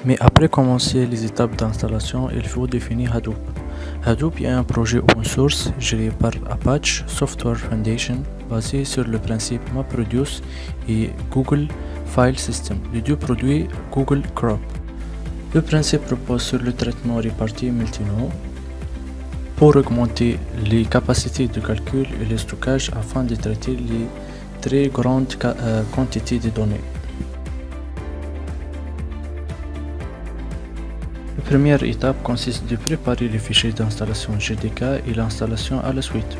Mais après commencer les étapes d'installation, il faut définir Hadoop. Hadoop est un projet open source géré par Apache Software Foundation basé sur le principe MapReduce et Google File System, les deux produits Google Crop. Le principe repose sur le traitement réparti multinodes pour augmenter les capacités de calcul et le stockage afin de traiter les très grandes quantités de données. La première étape consiste de préparer les fichiers d'installation GDK et l'installation à la suite.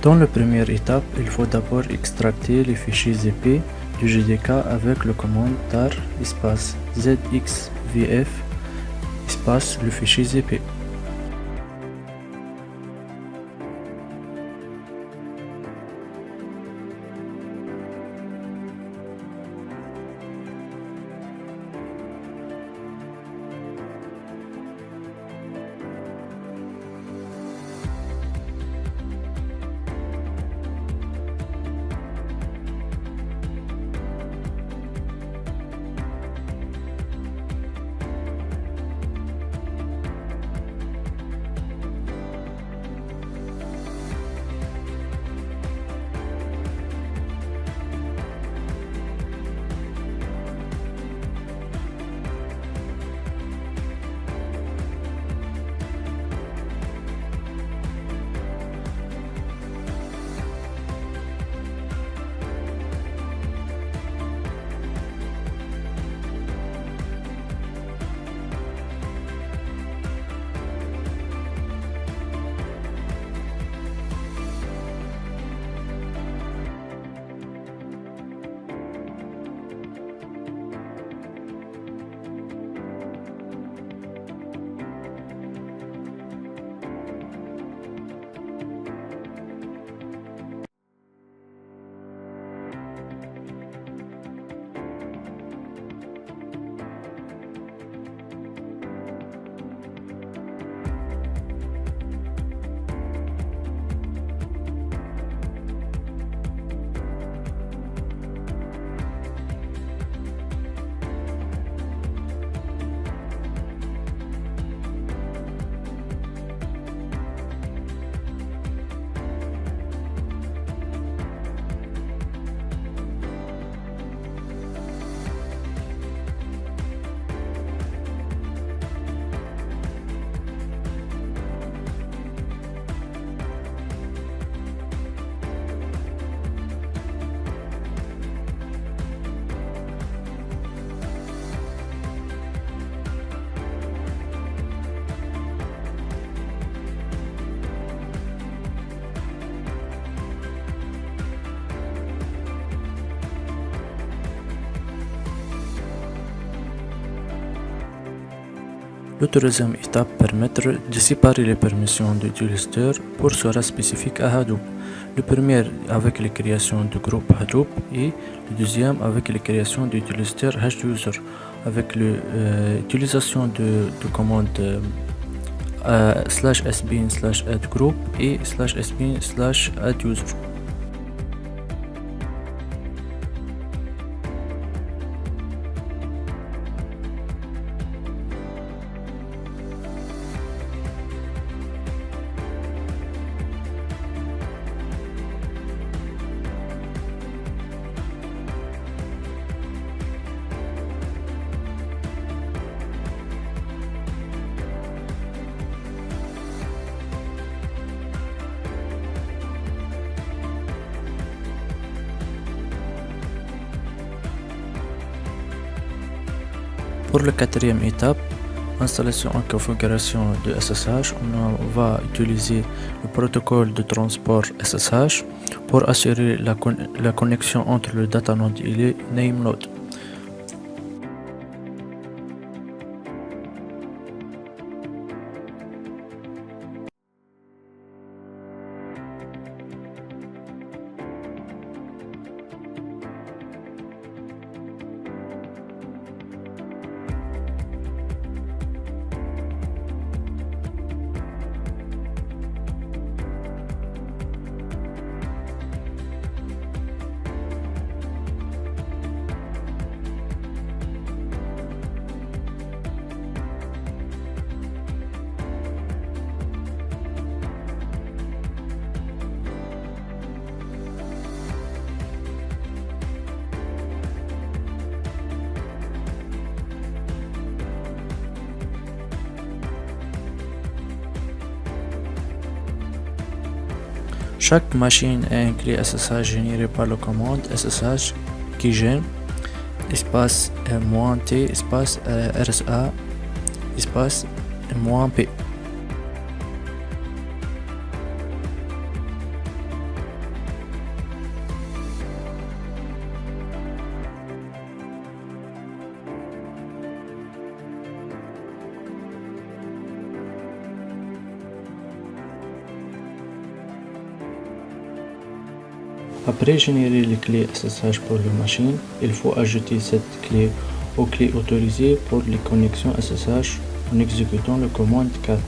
Dans la première étape, il faut d'abord extracter les fichiers ZP du GDK avec le commande tar espace zxvf espace le fichier ZP. La troisième étape permet de séparer les permissions d'utilisateurs pour sera spécifique à Hadoop. Le premier avec la création de groupe Hadoop et le deuxième avec la création d'utilisateurs HUser avec l'utilisation de commandes /sbin /add group et /sbin /add user. Pour la quatrième étape, installation en configuration de SSH, on va utiliser le protocole de transport SSH pour assurer la connexion entre le datanode et le namenode. Chaque machine a une clé SSH générée par la commande SSH qui gêne espace -t espace RSA espace -p. Après générer les clés SSH pour la machine, il faut ajouter cette clé aux clés autorisées pour les connexions SSH en exécutant la commande cat.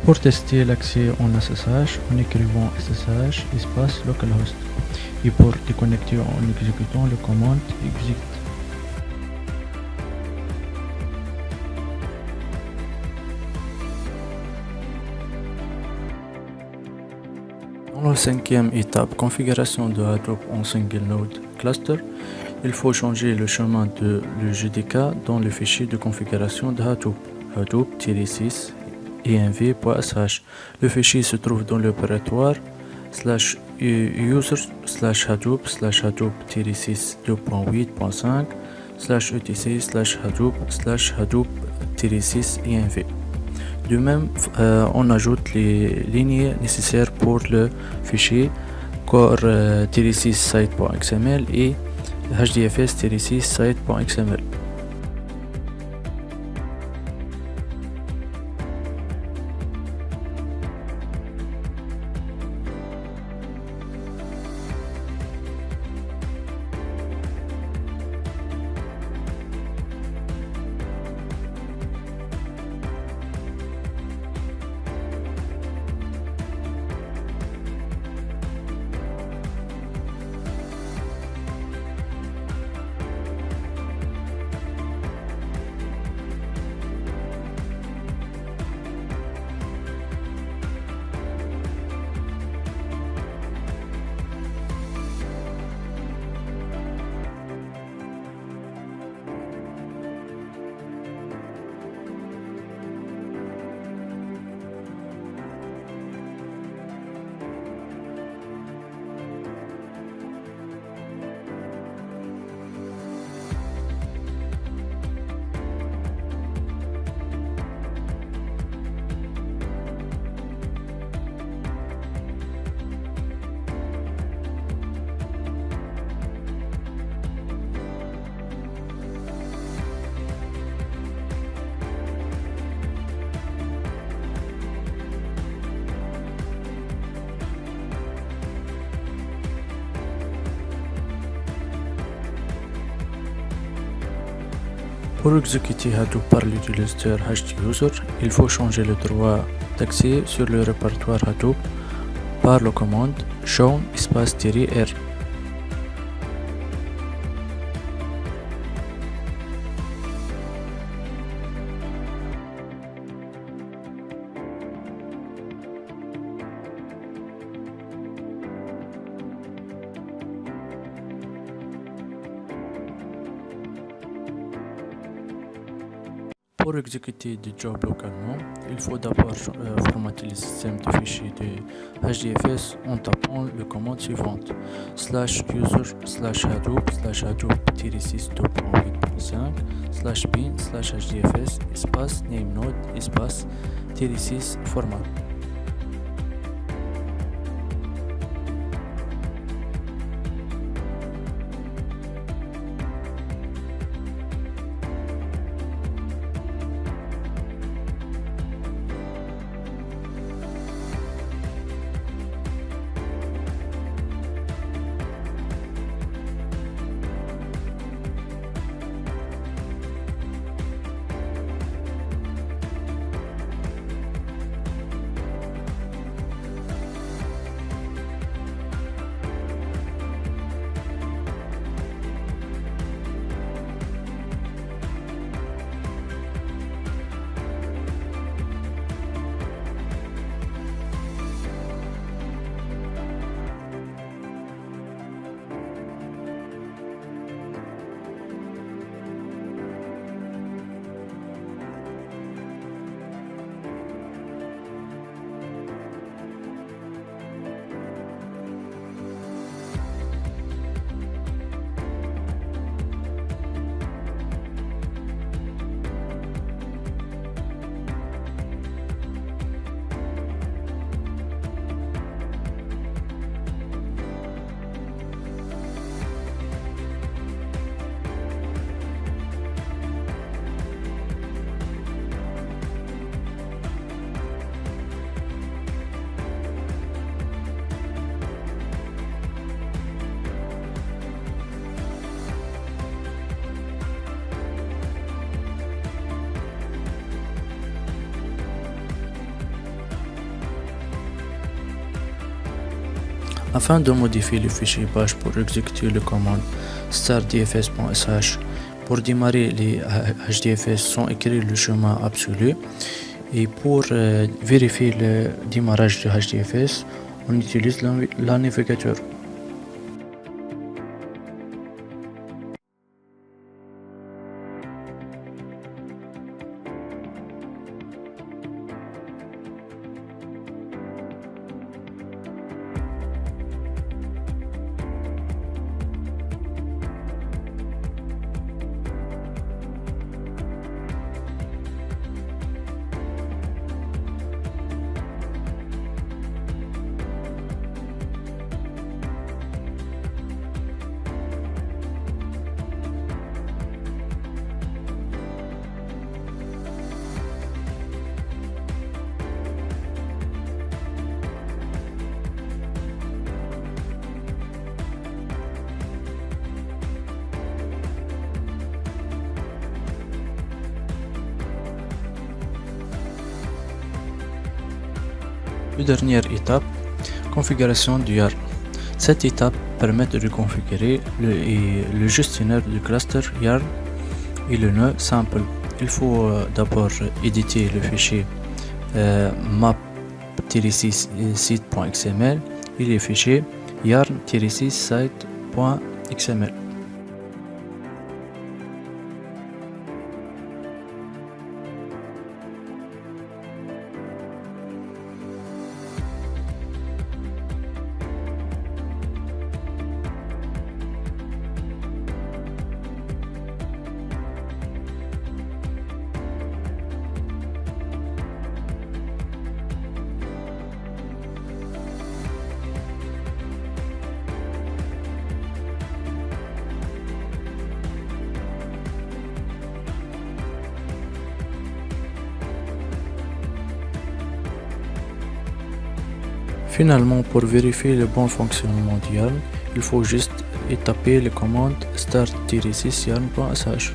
Pour tester l'accès en SSH, en écrivant SSH espace localhost et pour déconnecter en exécutant la commande exit. Dans la cinquième étape, configuration de Hadoop en single node cluster, il faut changer le chemin de le JDK dans le fichier de configuration de Hadoop, hadoop-6 env.sh. Le fichier se trouve dans l'opératoire /user/hadoop/hadoop-6 2.8.5 /etc/hadoop/hadoop-6 env. De même, on ajoute les lignes nécessaires pour le fichier core-6 site.xml et hdfs-6 site.xml. Pour exécuter Hadoop par l'utilisateur HTUser, il faut changer le droit d'accès sur le répertoire Hadoop par la commande shown -r. Pour exécuter des jobs localement, il faut d'abord formater le système de fichiers de HDFS en tapant la commande suivante /user/hadoop/hadoop-6 2.8.5 /bin/hdfs espace namenode espace -6 format. Afin de modifier le fichier bash pour exécuter la commande startdfs.sh, pour démarrer les HDFS sans écrire le chemin absolu, et pour vérifier le démarrage du HDFS, on utilise la navigateur. La dernière étape, configuration du YARN. Cette étape permet de configurer le gestionnaire du cluster YARN et le nœud sample. Il faut d'abord éditer le fichier map-site.xml et les fichiers yarn-site.xml. Finalement, pour vérifier le bon fonctionnement du YARN, il faut juste taper la commande start-yarn.sh.